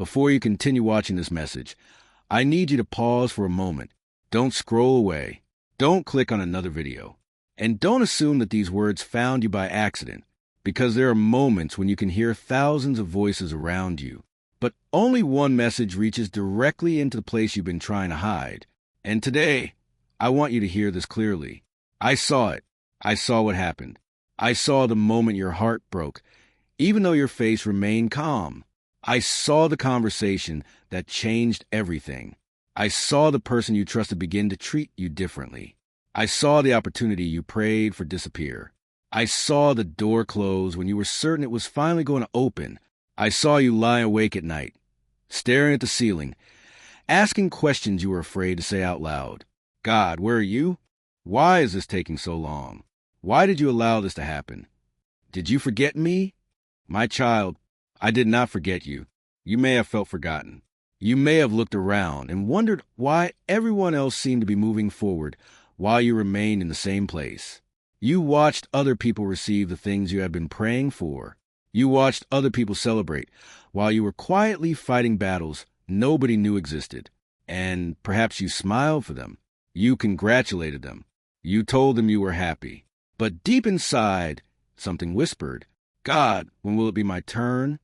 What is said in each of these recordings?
before you continue watching this message, I need you to pause for a moment. Don't scroll away. Don't click on another video. And don't assume that these words found you by accident, because there are moments when you can hear thousands of voices around you, but only one message reaches directly into the place you've been trying to hide. And today, I want you to hear this clearly. I saw it. I saw what happened. I saw the moment your heart broke, even though your face remained calm. I saw the conversation that changed everything. I saw the person you trusted begin to treat you differently. I saw the opportunity you prayed for disappear. I saw the door close when you were certain it was finally going to open. I saw you lie awake at night, staring at the ceiling, asking questions you were afraid to say out loud. God, where are you? Why is this taking so long? Why did you allow this to happen? Did you forget me? My child, I did not forget you. You may have felt forgotten. You may have looked around and wondered why everyone else seemed to be moving forward while you remained in the same place. You watched other people receive the things you had been praying for. You watched other people celebrate while you were quietly fighting battles nobody knew existed. And perhaps you smiled for them. You congratulated them. You told them you were happy. But deep inside, something whispered, God, when will it be my turn?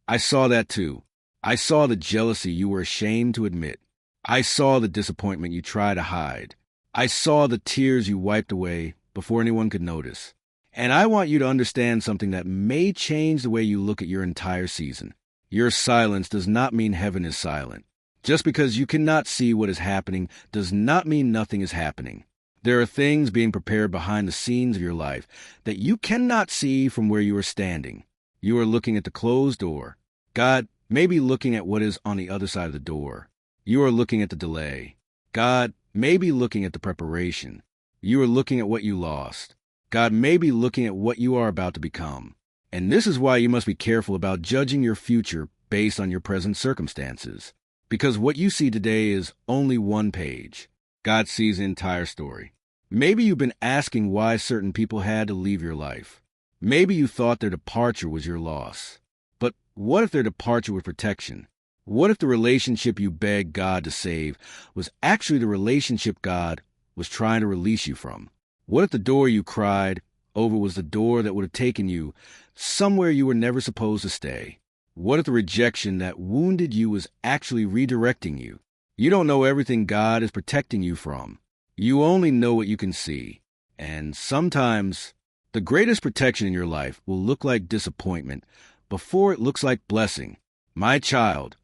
I saw that too. I saw the jealousy you were ashamed to admit. I saw the disappointment you tried to hide. I saw the tears you wiped away before anyone could notice. And I want you to understand something that may change the way you look at your entire season. Your silence does not mean heaven is silent. Just because you cannot see what is happening does not mean nothing is happening. There are things being prepared behind the scenes of your life that you cannot see from where you are standing. You are looking at the closed door. God may be looking at what is on the other side of the door. You are looking at the delay. God may be looking at the preparation. You are looking at what you lost. God may be looking at what you are about to become. And this is why you must be careful about judging your future based on your present circumstances. Because what you see today is only one page. God sees the entire story. Maybe you've been asking why certain people had to leave your life. Maybe you thought their departure was your loss. But what if their departure was protection? What if the relationship you begged God to save was actually the relationship God was trying to release you from? What if the door you cried over was the door that would have taken you somewhere you were never supposed to stay? What if the rejection that wounded you was actually redirecting you? You don't know everything God is protecting you from. You only know what you can see. And sometimes the greatest protection in your life will look like disappointment before it looks like blessing. My child,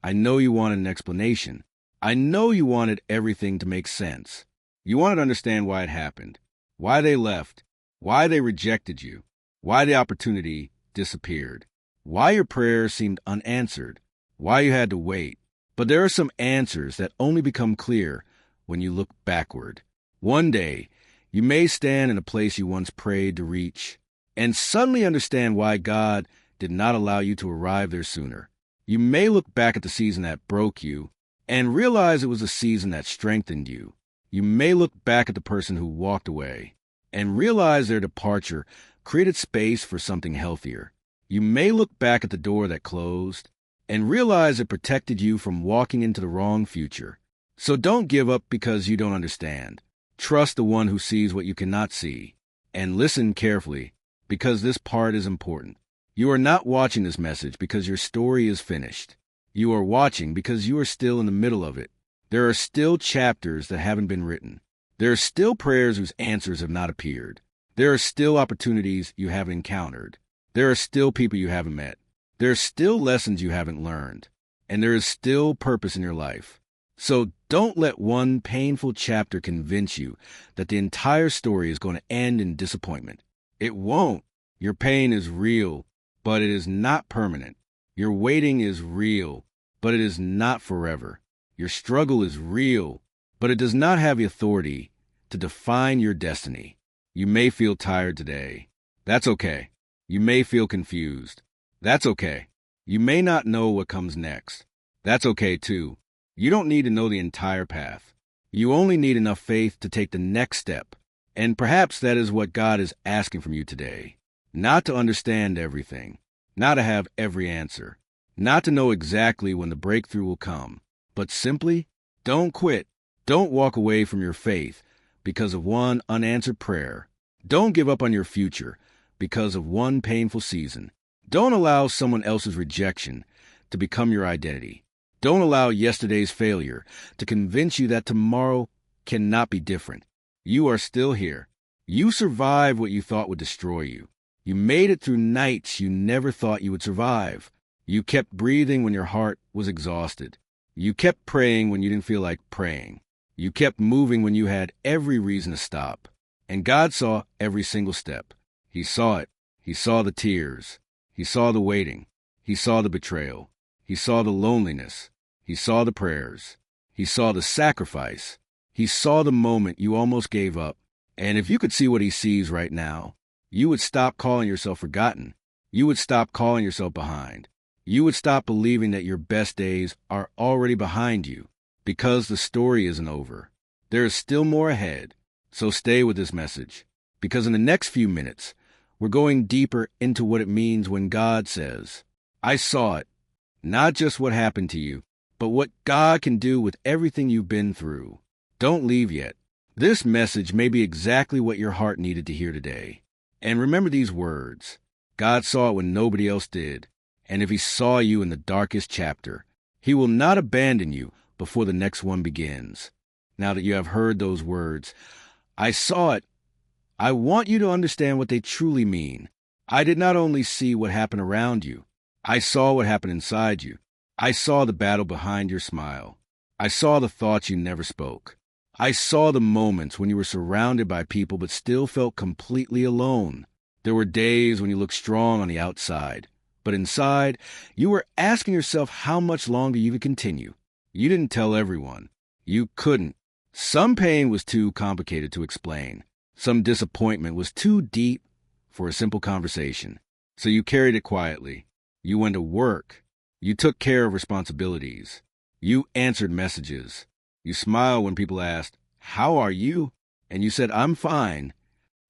I know you wanted an explanation. I know you wanted everything to make sense. You wanted to understand why it happened, why they left, why they rejected you, why the opportunity disappeared, why your prayers seemed unanswered, why you had to wait. But there are some answers that only become clear when you look backward. One day, you may stand in a place you once prayed to reach and suddenly understand why God did not allow you to arrive there sooner. You may look back at the season that broke you and realize it was a season that strengthened you. You may look back at the person who walked away and realize their departure created space for something healthier. You may look back at the door that closed and realize it protected you from walking into the wrong future. So don't give up because you don't understand. Trust the one who sees what you cannot see. And listen carefully, because this part is important. You are not watching this message because your story is finished. You are watching because you are still in the middle of it. There are still chapters that haven't been written. There are still prayers whose answers have not appeared. There are still opportunities you haven't encountered. There are still people you haven't met. There are still lessons you haven't learned. And there is still purpose in your life. So don't let one painful chapter convince you that the entire story is going to end in disappointment. It won't. Your pain is real, but it is not permanent. Your waiting is real, but it is not forever. Your struggle is real, but it does not have the authority to define your destiny. You may feel tired today. That's okay. You may feel confused. That's okay. You may not know what comes next. That's okay too. You don't need to know the entire path. You only need enough faith to take the next step. And perhaps that is what God is asking from you today. Not to understand everything. Not to have every answer. not to know exactly when the breakthrough will come, but simply don't quit. Don't walk away from your faith because of one unanswered prayer. Don't give up on your future because of one painful season. Don't allow someone else's rejection to become your identity. Don't allow yesterday's failure to convince you that tomorrow cannot be different. You are still here. You survived what you thought would destroy you. You made it through nights you never thought you would survive. You kept breathing when your heart was exhausted. You kept praying when you didn't feel like praying. You kept moving when you had every reason to stop. And God saw every single step. He saw it. He saw the tears. He saw the waiting. He saw the betrayal. He saw the loneliness. He saw the prayers. He saw the sacrifice. He saw the moment you almost gave up. And if you could see what he sees right now, you would stop calling yourself forgotten. You would stop calling yourself behind. You would stop believing that your best days are already behind you, because the story isn't over. There is still more ahead. So stay with this message, because in the next few minutes, we're going deeper into what it means when God says, I saw it. Not just what happened to you, but what God can do with everything you've been through. Don't leave yet. This message may be exactly what your heart needed to hear today. And remember these words. God saw it when nobody else did. And if he saw you in the darkest chapter, he will not abandon you before the next one begins. Now that you have heard those words, I saw it. I want you to understand what they truly mean. I did not only see what happened around you. I saw what happened inside you. I saw the battle behind your smile. I saw the thoughts you never spoke. I saw the moments when you were surrounded by people but still felt completely alone. There were days when you looked strong on the outside, but inside, you were asking yourself how much longer you could continue. You didn't tell everyone. You couldn't. Some pain was too complicated to explain. Some disappointment was too deep for a simple conversation. So you carried it quietly. You went to work. You took care of responsibilities. You answered messages. You smiled when people asked, how are you? And you said, I'm fine.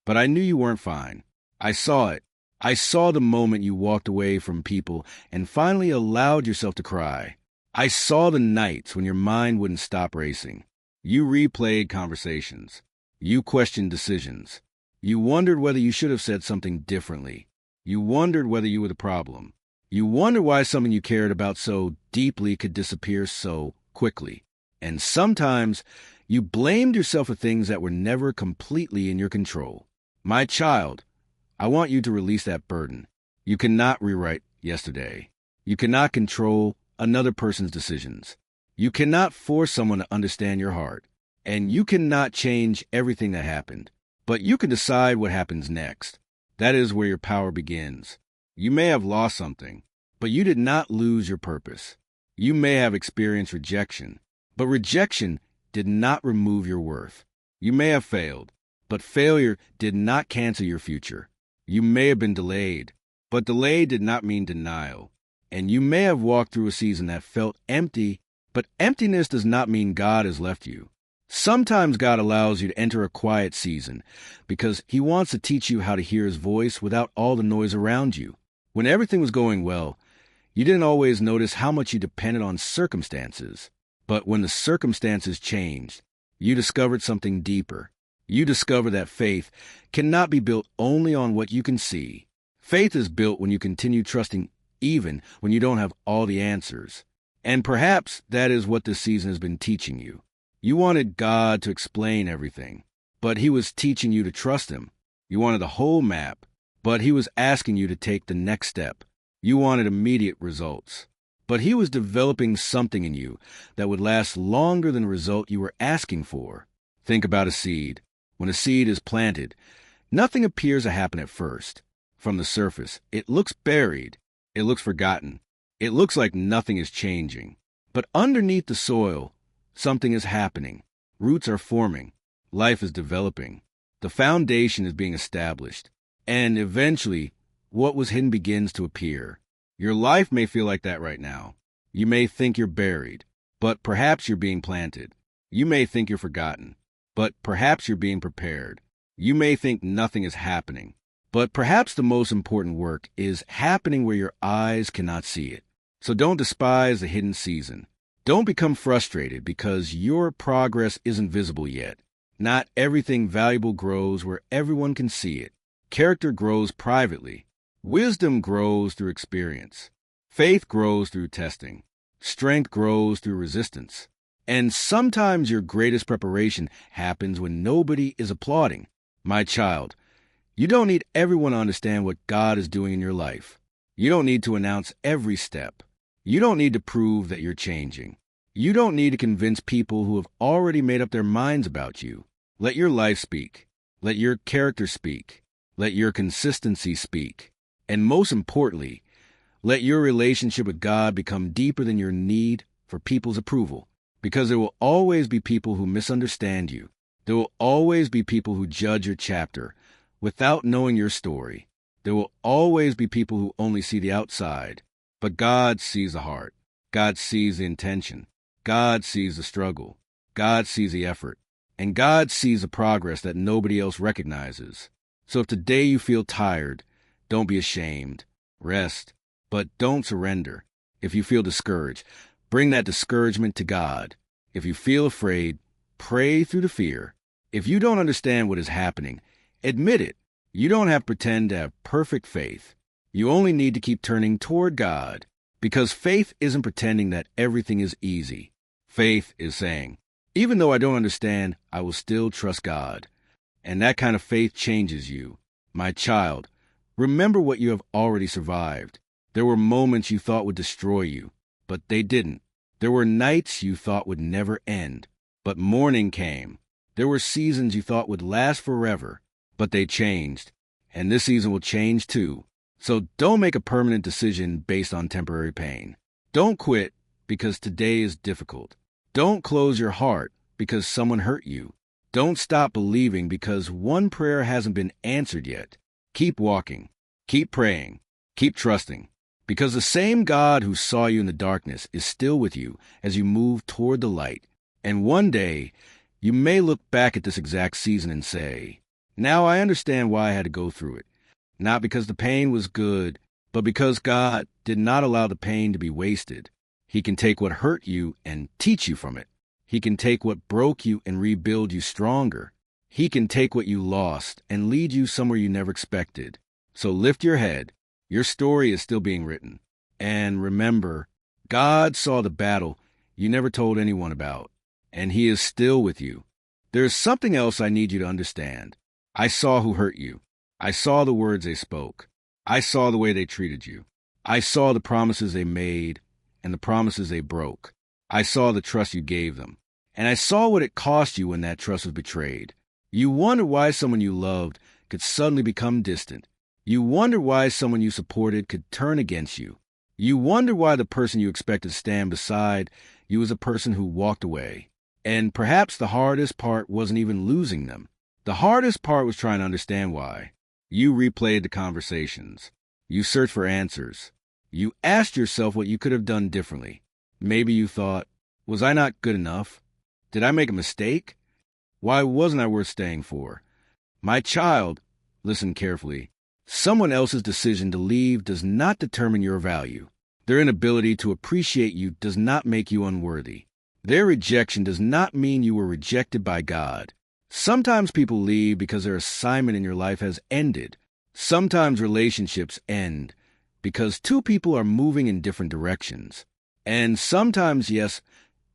But I knew you weren't fine. I saw it. I saw the moment you walked away from people and finally allowed yourself to cry. I saw the nights when your mind wouldn't stop racing. You replayed conversations. You questioned decisions. You wondered whether you should have said something differently. You wondered whether you were the problem. You wondered why something you cared about so deeply could disappear so quickly. And sometimes you blamed yourself for things that were never completely in your control. My child, I want you to release that burden. You cannot rewrite yesterday. You cannot control another person's decisions. You cannot force someone to understand your heart. And you cannot change everything that happened. But you can decide what happens next. That is where your power begins. You may have lost something, but you did not lose your purpose. You may have experienced rejection, but rejection did not remove your worth. You may have failed, but failure did not cancel your future. You may have been delayed, but delay did not mean denial. And you may have walked through a season that felt empty, but emptiness does not mean God has left you. Sometimes God allows you to enter a quiet season because he wants to teach you how to hear his voice without all the noise around you. When everything was going well, you didn't always notice how much you depended on circumstances. But when the circumstances changed, you discovered something deeper. You discovered that faith cannot be built only on what you can see. Faith is built when you continue trusting even when you don't have all the answers. And perhaps that is what this season has been teaching you. You wanted God to explain everything, but he was teaching you to trust him. You wanted the whole map, but he was asking you to take the next step. You wanted immediate results, but he was developing something in you that would last longer than the result you were asking for. Think about a seed. When a seed is planted, nothing appears to happen at first. From the surface, it looks buried. It looks forgotten. It looks like nothing is changing. But underneath the soil, something is happening. Roots are forming. Life is developing. The foundation is being established. And eventually, what was hidden begins to appear. Your life may feel like that right now. You may think you're buried, but perhaps you're being planted. You may think you're forgotten, but perhaps you're being prepared. You may think nothing is happening, but perhaps the most important work is happening where your eyes cannot see it. So don't despise the hidden season. Don't become frustrated because your progress isn't visible yet. Not everything valuable grows where everyone can see it. Character grows privately. Wisdom grows through experience. Faith grows through testing. Strength grows through resistance. And sometimes your greatest preparation happens when nobody is applauding. My child, you don't need everyone to understand what God is doing in your life. You don't need to announce every step. You don't need to prove that you're changing. You don't need to convince people who have already made up their minds about you. Let your life speak. Let your character speak. Let your consistency speak. And most importantly, let your relationship with God become deeper than your need for people's approval. Because there will always be people who misunderstand you. There will always be people who judge your chapter without knowing your story. There will always be people who only see the outside. But God sees the heart. God sees the intention. God sees the struggle. God sees the effort. And God sees the progress that nobody else recognizes. So if today you feel tired, don't be ashamed. Rest, but don't surrender. If you feel discouraged, bring that discouragement to God. If you feel afraid, pray through the fear. If you don't understand what is happening, admit it. You don't have to pretend to have perfect faith. You only need to keep turning toward God. Because faith isn't pretending that everything is easy. Faith is saying, even though I don't understand, I will still trust God. And that kind of faith changes you. My child, remember what you have already survived. There were moments you thought would destroy you, but they didn't. There were nights you thought would never end, but morning came. There were seasons you thought would last forever, but they changed. And this season will change too. So don't make a permanent decision based on temporary pain. Don't quit because today is difficult. Don't close your heart because someone hurt you. Don't stop believing because one prayer hasn't been answered yet. Keep walking. Keep praying. Keep trusting. Because the same God who saw you in the darkness is still with you as you move toward the light. And one day, you may look back at this exact season and say, now I understand why I had to go through it. Not because the pain was good, but because God did not allow the pain to be wasted. He can take what hurt you and teach you from it. He can take what broke you and rebuild you stronger. He can take what you lost and lead you somewhere you never expected. So lift your head. Your story is still being written. And remember, God saw the battle you never told anyone about, and He is still with you. There is something else I need you to understand. I saw who hurt you. I saw the words they spoke. I saw the way they treated you. I saw the promises they made and the promises they broke. I saw the trust you gave them. And I saw what it cost you when that trust was betrayed. You wondered why someone you loved could suddenly become distant. You wondered why someone you supported could turn against you. You wondered why the person you expected to stand beside you was a person who walked away. And perhaps the hardest part wasn't even losing them. The hardest part was trying to understand why. You replayed the conversations. You searched for answers. You asked yourself what you could have done differently. Maybe you thought, was I not good enough? Did I make a mistake? Why wasn't I worth staying for? My child, listen carefully. Someone else's decision to leave does not determine your value. Their inability to appreciate you does not make you unworthy. Their rejection does not mean you were rejected by God. Sometimes people leave because their assignment in your life has ended. Sometimes relationships end because two people are moving in different directions. And sometimes, yes,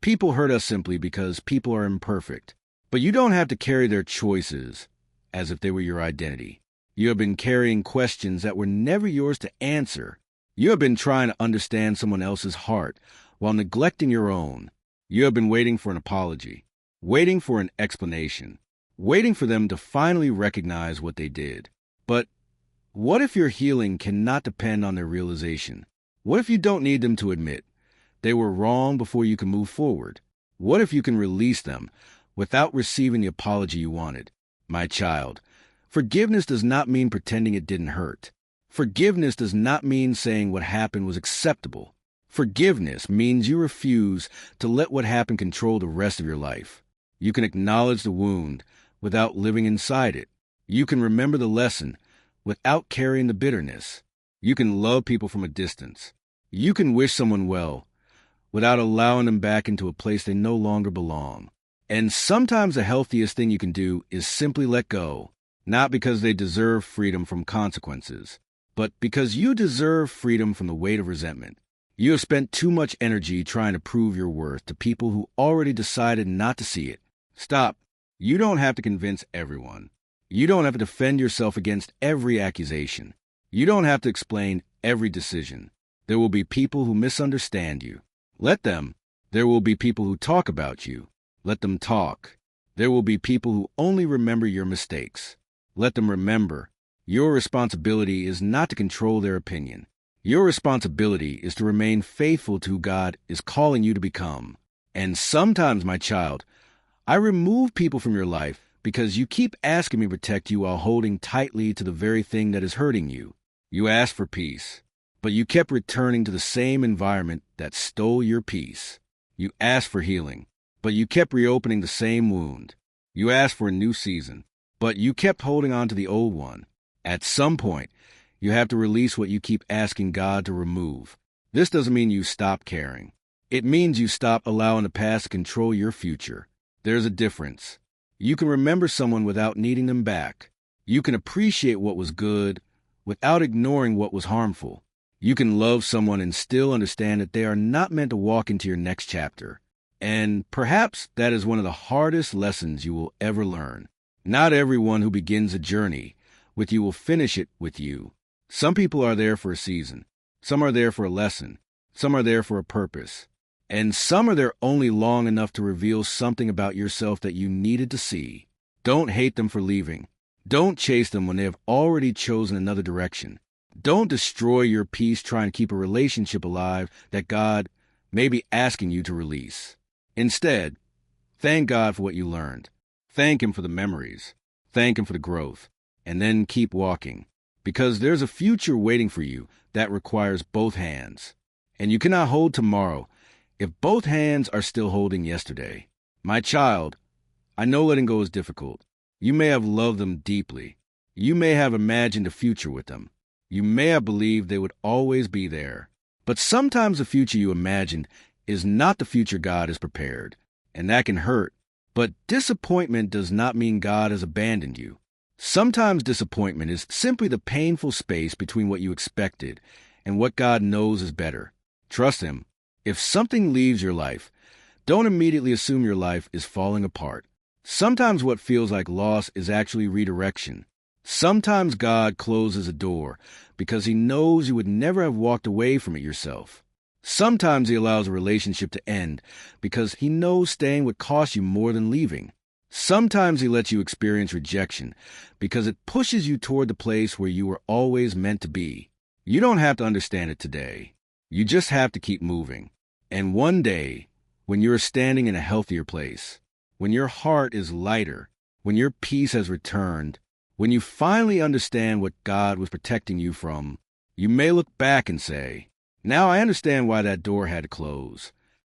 people hurt us simply because people are imperfect. But you don't have to carry their choices as if they were your identity. You have been carrying questions that were never yours to answer. You have been trying to understand someone else's heart while neglecting your own. You have been waiting for an apology, waiting for an explanation, waiting for them to finally recognize what they did. But what if your healing cannot depend on their realization? What if you don't need them to admit they were wrong before you can move forward? What if you can release them without receiving the apology you wanted? My child, forgiveness does not mean pretending it didn't hurt. Forgiveness does not mean saying what happened was acceptable. Forgiveness means you refuse to let what happened control the rest of your life. You can acknowledge the wound without living inside it. You can remember the lesson without carrying the bitterness. You can love people from a distance. You can wish someone well without allowing them back into a place they no longer belong. And sometimes the healthiest thing you can do is simply let go, not because they deserve freedom from consequences, but because you deserve freedom from the weight of resentment. You have spent too much energy trying to prove your worth to people who already decided not to see it. Stop. You don't have to convince everyone. You don't have to defend yourself against every accusation. You don't have to explain every decision. There will be people who misunderstand you. Let them. There will be people who talk about you. Let them talk. There will be people who only remember your mistakes. Let them remember. Your responsibility is not to control their opinion. Your responsibility is to remain faithful to who God is calling you to become. And sometimes, my child, I remove people from your life because you keep asking me to protect you while holding tightly to the very thing that is hurting you. You asked for peace, but you kept returning to the same environment that stole your peace. You asked for healing, but you kept reopening the same wound. You asked for a new season, but you kept holding on to the old one. At some point, you have to release what you keep asking God to remove. This doesn't mean you stop caring. It means you stop allowing the past to control your future. There's a difference. You can remember someone without needing them back. You can appreciate what was good without ignoring what was harmful. You can love someone and still understand that they are not meant to walk into your next chapter. And perhaps that is one of the hardest lessons you will ever learn. Not everyone who begins a journey with you will finish it with you. Some people are there for a season. Some are there for a lesson. Some are there for a purpose. And some are there only long enough to reveal something about yourself that you needed to see. Don't hate them for leaving. Don't chase them when they have already chosen another direction. Don't destroy your peace trying to keep a relationship alive that God may be asking you to release. Instead, thank God for what you learned. Thank Him for the memories. Thank Him for the growth. And then keep walking. Because there's a future waiting for you that requires both hands. And you cannot hold tomorrow if both hands are still holding yesterday. My child, I know letting go is difficult. You may have loved them deeply. You may have imagined a future with them. You may have believed they would always be there. But sometimes the future you imagined is not the future God has prepared, and that can hurt. But disappointment does not mean God has abandoned you. Sometimes disappointment is simply the painful space between what you expected and what God knows is better. Trust Him. If something leaves your life, don't immediately assume your life is falling apart. Sometimes what feels like loss is actually redirection. Sometimes God closes a door because He knows you would never have walked away from it yourself. Sometimes He allows a relationship to end because He knows staying would cost you more than leaving. Sometimes He lets you experience rejection because it pushes you toward the place where you were always meant to be. You don't have to understand it today. You just have to keep moving. And one day, when you're standing in a healthier place, when your heart is lighter, when your peace has returned, when you finally understand what God was protecting you from, you may look back and say, now I understand why that door had to close.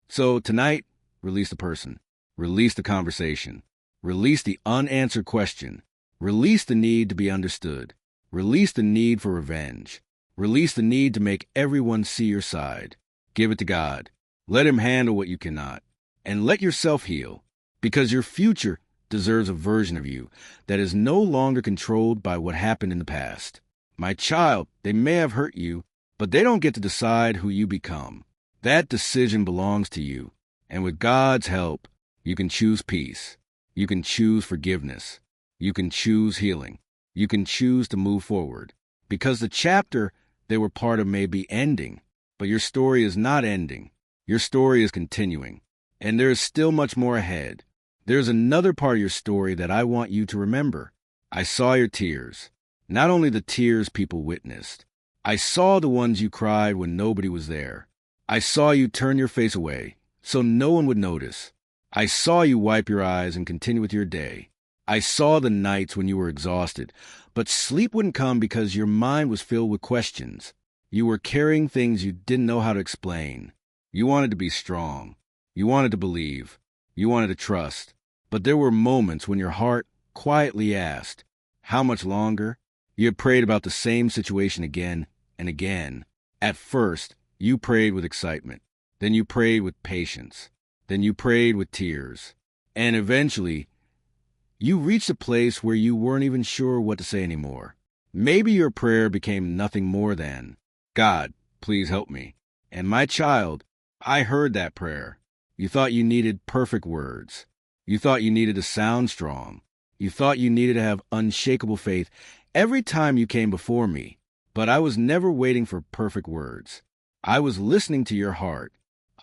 So tonight, release the person. Release the conversation. Release the unanswered question. Release the need to be understood. Release the need for revenge. Release the need to make everyone see your side. Give it to God. Let Him handle what you cannot. And let yourself heal. Because your future deserves a version of you that is no longer controlled by what happened in the past. My child, they may have hurt you, but they don't get to decide who you become. That decision belongs to you. And with God's help, you can choose peace. You can choose forgiveness. You can choose healing. You can choose to move forward. Because the chapter they were part of may be ending, but your story is not ending. Your story is continuing. And there is still much more ahead. There's another part of your story that I want you to remember. I saw your tears. Not only the tears people witnessed. I saw the ones you cried when nobody was there. I saw you turn your face away so no one would notice. I saw you wipe your eyes and continue with your day. I saw the nights when you were exhausted, but sleep wouldn't come because your mind was filled with questions. You were carrying things you didn't know how to explain. You wanted to be strong. You wanted to believe. You wanted to trust. But there were moments when your heart quietly asked, how much longer? You had prayed about the same situation again and again. At first, You prayed with excitement. Then you prayed with patience. Then you prayed with tears. And eventually, you reached a place where you weren't even sure what to say anymore. Maybe your prayer became nothing more than, God, please help me. And my child, I heard that prayer. You thought you needed perfect words. You thought you needed to sound strong. You thought you needed to have unshakable faith every time you came before me. But I was never waiting for perfect words. I was listening to your heart.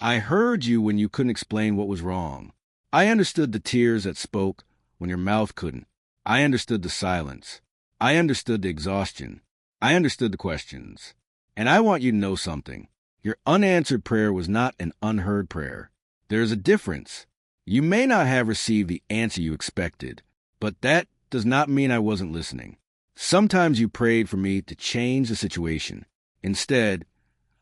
I heard you when you couldn't explain what was wrong. I understood the tears that spoke when your mouth couldn't. I understood the silence. I understood the exhaustion. I understood the questions. And I want you to know something. Your unanswered prayer was not an unheard prayer. There's a difference. You may not have received the answer you expected, but that does not mean I wasn't listening. Sometimes you prayed for me to change the situation. Instead,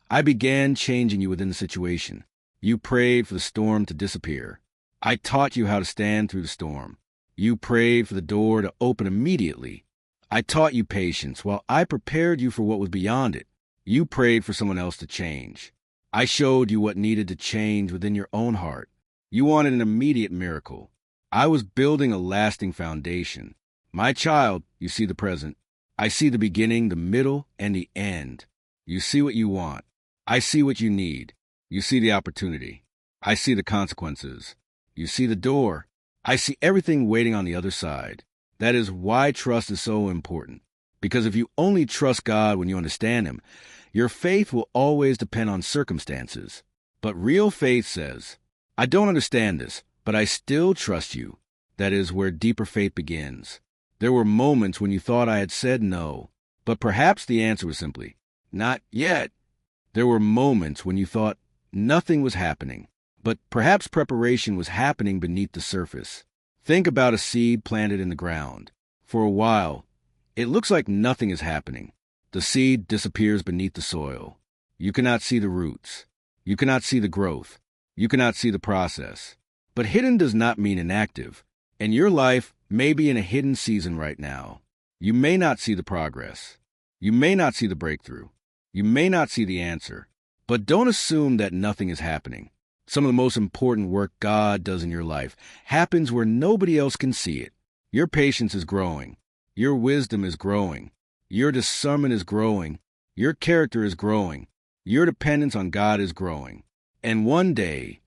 I began changing you within the situation. You prayed for the storm to disappear. I taught you how to stand through the storm. You prayed for the door to open immediately. I taught you patience while I prepared you for what was beyond it. You prayed for someone else to change. I showed you what needed to change within your own heart. You wanted an immediate miracle. I was building a lasting foundation. My child, you see the present. I see the beginning, the middle, and the end. You see what you want. I see what you need. You see the opportunity. I see the consequences. You see the door. I see everything waiting on the other side. That is why trust is so important. Because if you only trust God when you understand Him, your faith will always depend on circumstances. But real faith says, I don't understand this, but I still trust you. That is where deeper faith begins. There were moments when you thought I had said no, but perhaps the answer was simply, not yet. There were moments when you thought nothing was happening, but perhaps preparation was happening beneath the surface. Think about a seed planted in the ground. For a while, it looks like nothing is happening. The seed disappears beneath the soil. You cannot see the roots. You cannot see the growth. You cannot see the process. But hidden does not mean inactive. And your life may be in a hidden season right now. You may not see the progress. You may not see the breakthrough. You may not see the answer. But don't assume that nothing is happening. Some of the most important work God does in your life happens where nobody else can see it. Your patience is growing. Your wisdom is growing. Your discernment is growing. Your character is growing. Your dependence on God is growing. And one day,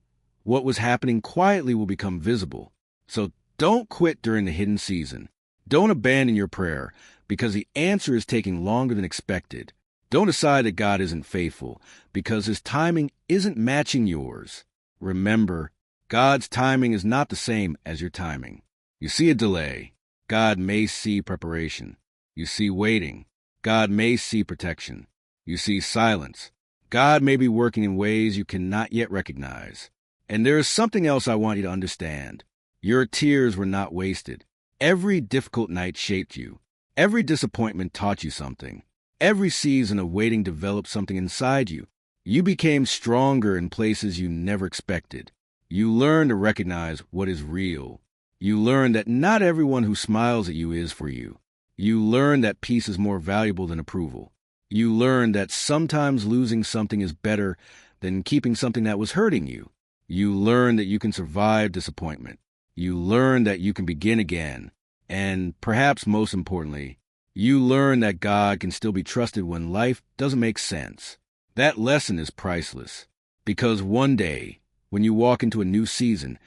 what was happening quietly will become visible. So don't quit during the hidden season. Don't abandon your prayer because the answer is taking longer than expected. Don't decide that God isn't faithful because His timing isn't matching yours. Remember, God's timing is not the same as your timing. You see a delay. God may see preparation. You see waiting. God may see protection. You see silence. God may be working in ways you cannot yet recognize. And there is something else I want you to understand. Your tears were not wasted. Every difficult night shaped you. Every disappointment taught you something. Every season of waiting developed something inside you. You became stronger in places you never expected. You learned to recognize what is real. You learned that not everyone who smiles at you is for you. You learned that peace is more valuable than approval. You learned that sometimes losing something is better than keeping something that was hurting you. You learned that you can survive disappointment. You learned that you can begin again. And perhaps most importantly, you learned that God can still be trusted when life doesn't make sense. That lesson is priceless. Because one day, when you walk into a new season,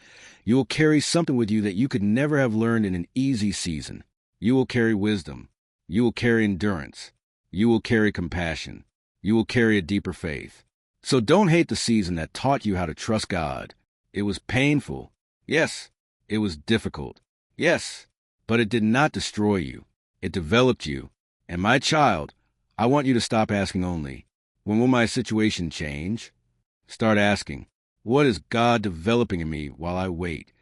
you will carry something with you that you could never have learned in an easy season. You will carry wisdom. You will carry endurance. You will carry compassion. You will carry a deeper faith. So don't hate the season that taught you how to trust God. It was painful. Yes. It was difficult. Yes. But it did not destroy you. It developed you. And my child, I want you to stop asking only, when will my situation change? Start asking, what is God developing in me while I wait?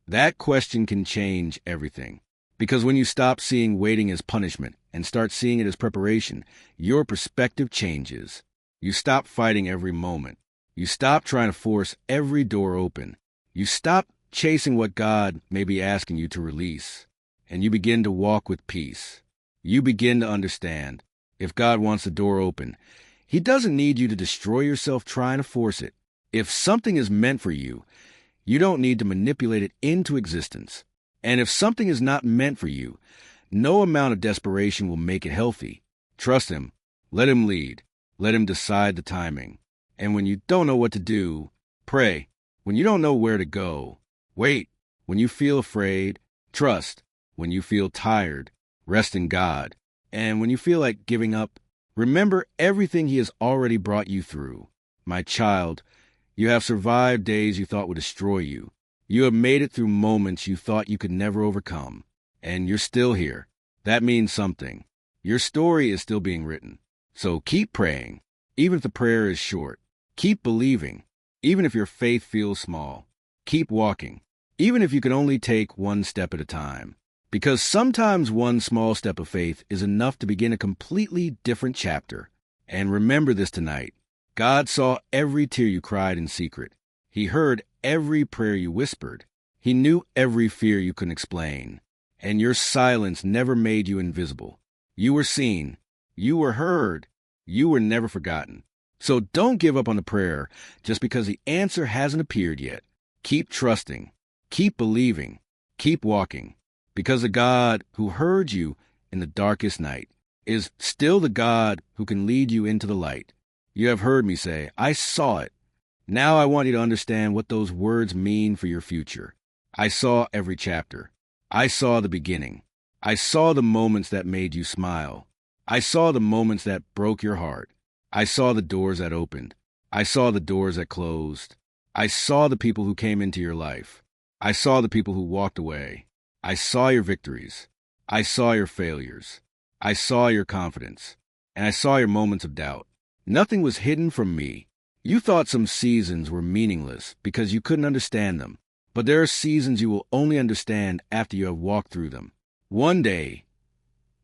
That question can change everything. Because when you stop seeing waiting as punishment and start seeing it as preparation, your perspective changes. You stop fighting every moment. You stop trying to force every door open. You stop chasing what God may be asking you to release. And you begin to walk with peace. You begin to understand, if God wants the door open, He doesn't need you to destroy yourself trying to force it. If something is meant for you, you don't need to manipulate it into existence. And if something is not meant for you, no amount of desperation will make it healthy. Trust him. Let him lead. Let him decide the timing. And when you don't know what to do, pray. When you don't know where to go, wait. When you feel afraid, trust. When you feel tired, rest in God. And when you feel like giving up, remember everything he has already brought you through. My child, you have survived days you thought would destroy you. You have made it through moments you thought you could never overcome. And you're still here. That means something. Your story is still being written. So keep praying, even if the prayer is short. Keep believing, even if your faith feels small. Keep walking, even if you can only take one step at a time. Because sometimes one small step of faith is enough to begin a completely different chapter. And remember this tonight. God saw every tear you cried in secret. He heard every prayer you whispered. He knew every fear you couldn't explain. And your silence never made you invisible. You were seen. You were heard. You were never forgotten. So don't give up on the prayer just because the answer hasn't appeared yet. Keep trusting. Keep believing. Keep walking. Because the God who heard you in the darkest night is still the God who can lead you into the light. You have heard me say, I saw it. Now I want you to understand what those words mean for your future. I saw every chapter. I saw the beginning. I saw the moments that made you smile. I saw the moments that broke your heart. I saw the doors that opened. I saw the doors that closed. I saw the people who came into your life. I saw the people who walked away. I saw your victories. I saw your failures. I saw your confidence. And I saw your moments of doubt. Nothing was hidden from me. You thought some seasons were meaningless because you couldn't understand them. But there are seasons you will only understand after you have walked through them. One day,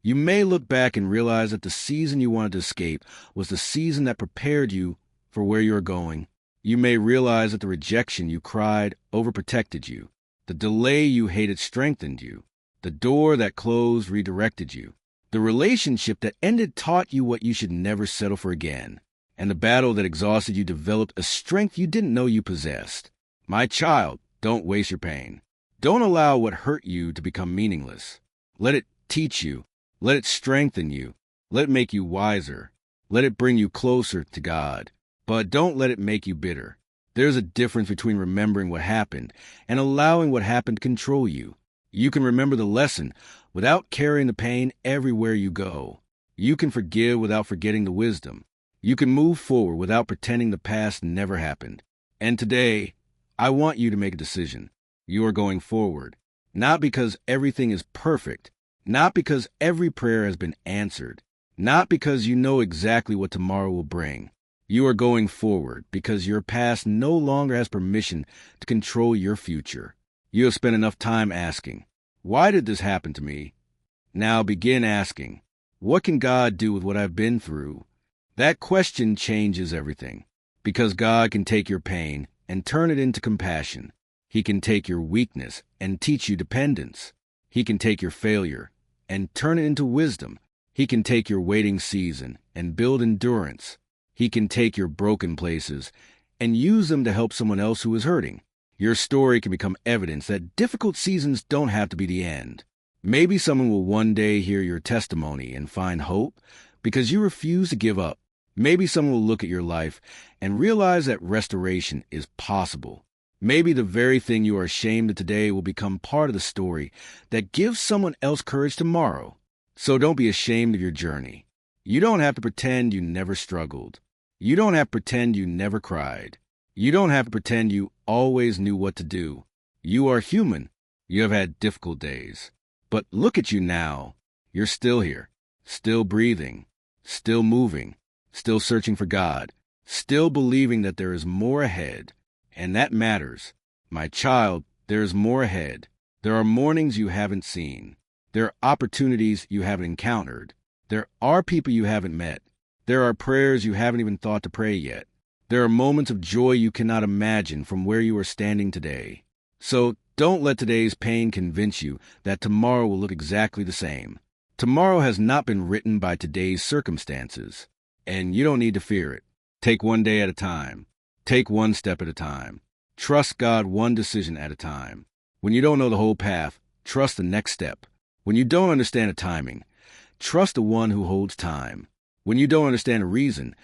you may look back and realize that the season you wanted to escape was the season that prepared you for where you are going. You may realize that the rejection you cried overprotected you. The delay you hated strengthened you. The door that closed redirected you. The relationship that ended taught you what you should never settle for again. And the battle that exhausted you developed a strength you didn't know you possessed. My child, don't waste your pain. Don't allow what hurt you to become meaningless. Let it teach you. Let it strengthen you. Let it make you wiser. Let it bring you closer to God. But don't let it make you bitter. There's a difference between remembering what happened and allowing what happened to control you. You can remember the lesson without carrying the pain everywhere you go. You can forgive without forgetting the wisdom. You can move forward without pretending the past never happened. And today, I want you to make a decision. You are going forward, not because everything is perfect, not because every prayer has been answered, not because you know exactly what tomorrow will bring. You are going forward because your past no longer has permission to control your future. You have spent enough time asking, why did this happen to me? Now begin asking, what can God do with what I've been through? That question changes everything, because God can take your pain and turn it into compassion. He can take your weakness and teach you dependence. He can take your failure and turn it into wisdom. He can take your waiting season and build endurance. He can take your broken places and use them to help someone else who is hurting. Your story can become evidence that difficult seasons don't have to be the end. Maybe someone will one day hear your testimony and find hope because you refuse to give up. Maybe someone will look at your life and realize that restoration is possible. Maybe the very thing you are ashamed of today will become part of the story that gives someone else courage tomorrow. So don't be ashamed of your journey. You don't have to pretend you never struggled. You don't have to pretend you never cried. You don't have to pretend you always knew what to do. You are human. You have had difficult days. But look at you now. You're still here, still breathing, still moving, still searching for God, still believing that there is more ahead. And that matters. My child, there is more ahead. There are mornings you haven't seen. There are opportunities you haven't encountered. There are people you haven't met. There are prayers you haven't even thought to pray yet. There are moments of joy you cannot imagine from where you are standing today. So don't let today's pain convince you that tomorrow will look exactly the same. Tomorrow has not been written by today's circumstances. And you don't need to fear it. Take one day at a time. Take one step at a time. Trust God one decision at a time. When you don't know the whole path, trust the next step. When you don't understand the timing, trust the one who holds time. When you don't understand a reason,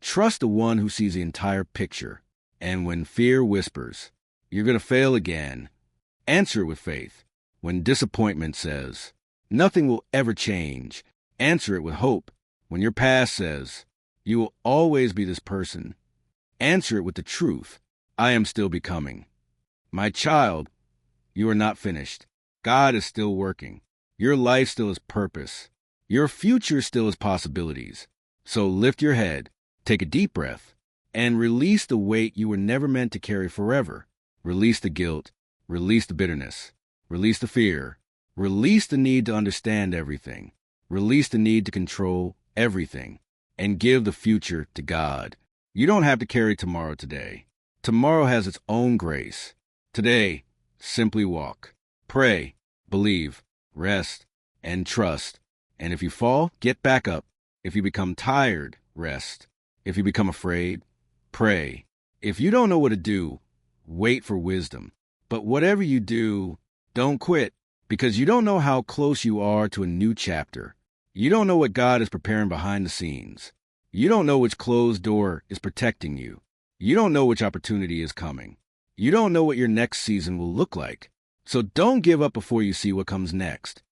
trust the one who sees the entire picture. And when fear whispers, you're going to fail again, answer it with faith. When disappointment says, nothing will ever change, answer it with hope. When your past says, you will always be this person, answer it with the truth. I am still becoming. My child, you are not finished. God is still working. Your life still has purpose. Your future still has possibilities. So lift your head, take a deep breath, and release the weight you were never meant to carry forever. Release the guilt. Release the bitterness. Release the fear. Release the need to understand everything. Release the need to control everything. And give the future to God. You don't have to carry tomorrow today. Tomorrow has its own grace. Today, simply walk. Pray, believe, rest, and trust. And if you fall, get back up. If you become tired, rest. If you become afraid, pray. If you don't know what to do, wait for wisdom. But whatever you do, don't quit, because you don't know how close you are to a new chapter. You don't know what God is preparing behind the scenes. You don't know which closed door is protecting you. You don't know which opportunity is coming. You don't know what your next season will look like. So don't give up before you see what comes next.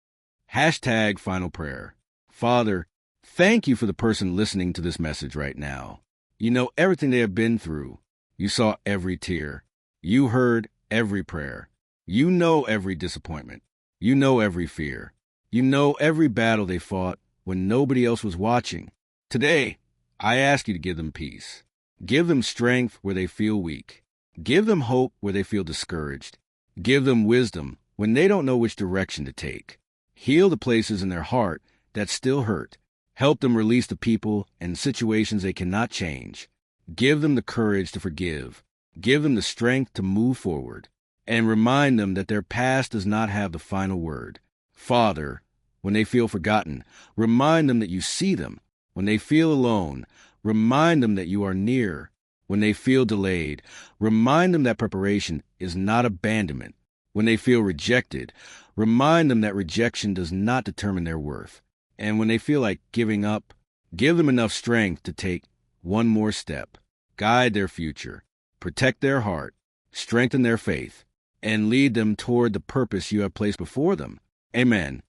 Hashtag final prayer. Father, thank you for the person listening to this message right now. You know everything they have been through. You saw every tear. You heard every prayer. You know every disappointment. You know every fear. You know every battle they fought when nobody else was watching. Today, I ask you to give them peace. Give them strength where they feel weak. Give them hope where they feel discouraged. Give them wisdom when they don't know which direction to take. Heal the places in their heart that still hurt. Help them release the people and situations they cannot change. Give them the courage to forgive. Give them the strength to move forward. And remind them that their past does not have the final word. Father, when they feel forgotten, remind them that you see them. When they feel alone, remind them that you are near. When they feel delayed, remind them that preparation is not abandonment. When they feel rejected, remind them that rejection does not determine their worth. And when they feel like giving up, give them enough strength to take one more step. Guide their future, protect their heart, strengthen their faith, and lead them toward the purpose you have placed before them. Amen.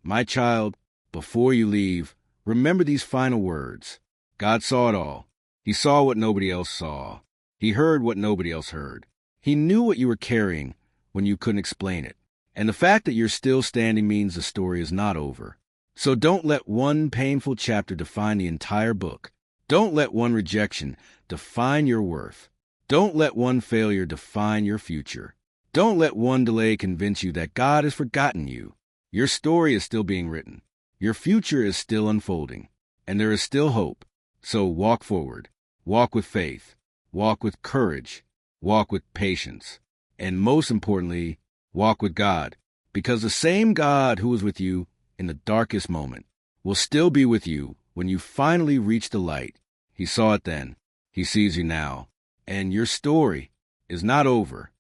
My child, before you leave, remember these final words. God saw it all. He saw what nobody else saw. He heard what nobody else heard. He knew what you were carrying when you couldn't explain it. And the fact that you're still standing means the story is not over. So don't let one painful chapter define the entire book. Don't let one rejection define your worth. Don't let one failure define your future. Don't let one delay convince you that God has forgotten you. Your story is still being written. Your future is still unfolding. And there is still hope. So walk forward. Walk with faith. Walk with courage. Walk with patience. And most importantly, walk with God. Because the same God who was with you in the darkest moment will still be with you when you finally reach the light. He saw it then. He sees you now. And your story is not over.